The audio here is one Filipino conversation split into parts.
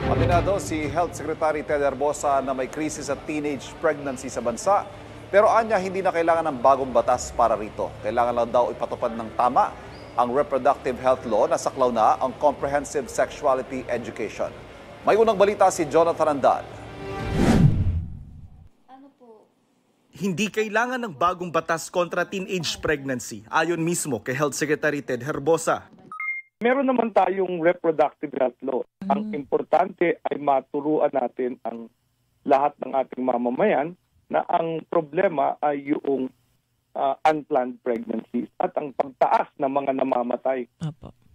Aminado si Health Secretary Ted Herbosa na may krisis at teenage pregnancy sa bansa. Pero anya hindi na kailangan ng bagong batas para rito. Kailangan lang daw ipatupad ng tama ang reproductive health law na saklaw na ang comprehensive sexuality education. May unang balita si Jonathan Andal. Hindi kailangan ng bagong batas kontra teenage pregnancy, ayon mismo kay Health Secretary Ted Herbosa. Meron naman tayong reproductive health law. Ang importante ay maturuan natin ang lahat ng ating mamamayan na ang problema ay yung unplanned pregnancies at ang pagtaas ng mga namamatay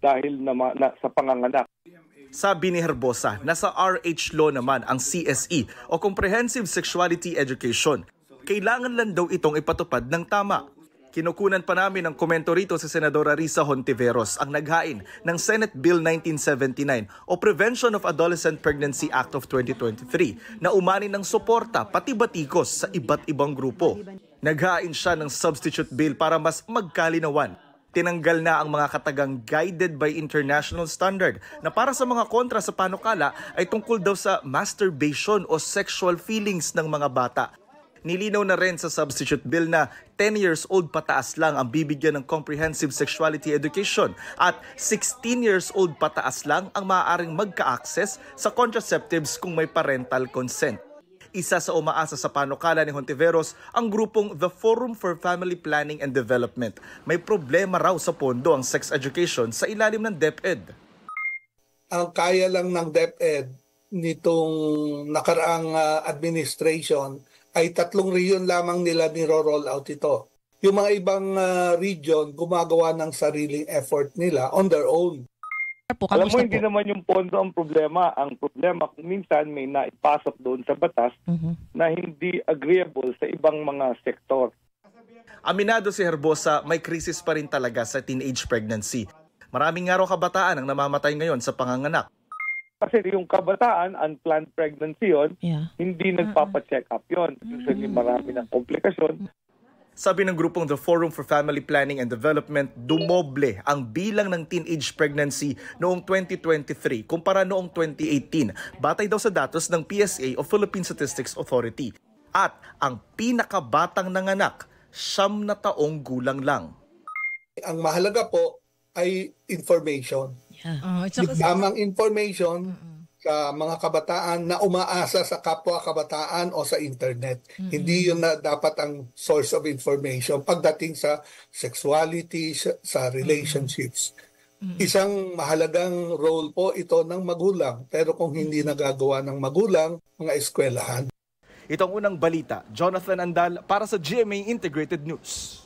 dahil sa panganganak. Sabi ni Herbosa, nasa RH law naman ang CSE o Comprehensive Sexuality Education. Kailangan lang daw itong ipatupad ng tama. Kinukunan pa namin ang komento rito si Senadora Risa Hontiveros, ang naghain ng Senate Bill 1979 o Prevention of Adolescent Pregnancy Act of 2023 na umani ng suporta pati batikos sa iba't ibang grupo. Naghain siya ng substitute bill para mas magkalinawan. Tinanggal na ang mga katagang guided by international standard na para sa mga kontra sa panukala ay tungkol daw sa masturbation o sexual feelings ng mga bata. Nilinaw na rin sa substitute bill na 10 years old pataas lang ang bibigyan ng comprehensive sexuality education at 16 years old pataas lang ang maaaring magka-access sa contraceptives kung may parental consent. Isa sa umaasa sa panukala ni Hontiveros ang grupong The Forum for Family Planning and Development. May problema raw sa pondo ang sex education sa ilalim ng DepEd. Ang kaya lang ng DepEd nitong nakaraang administration ay 3 region lamang nila niro-roll out ito. Yung mga ibang region gumagawa ng sariling effort nila on their own. Alam mo, hindi naman yung pondo ang problema. Ang problema kung minsan may naipasok doon sa batas na hindi agreeable sa ibang mga sektor. Aminado si Herbosa, may krisis pa rin talaga sa teenage pregnancy. Maraming nga raw kabataan ang namamatay ngayon sa panganganak. Kasi yung kabataan, unplanned pregnancy yun, hindi nagpapacheck up yun. Usually marami ng komplikasyon. Sabi ng grupong The Forum for Family Planning and Development, dumoble ang bilang ng teenage pregnancy noong 2023 kumpara noong 2018, batay daw sa datos ng PSA o Philippine Statistics Authority. At ang pinakabatang nanganak, 9 na taong gulang lang. Ang mahalaga po ay information. Tamang information sa mga kabataan na umaasa sa kapwa kabataan o sa internet. Hindi yun na dapat ang source of information pagdating sa sexuality, sa relationships. Isang mahalagang role po ito ng magulang. Pero kung hindi nagagawa ng magulang, mga eskwelahan. Itong unang balita, Jonathan Andal para sa GMA Integrated News.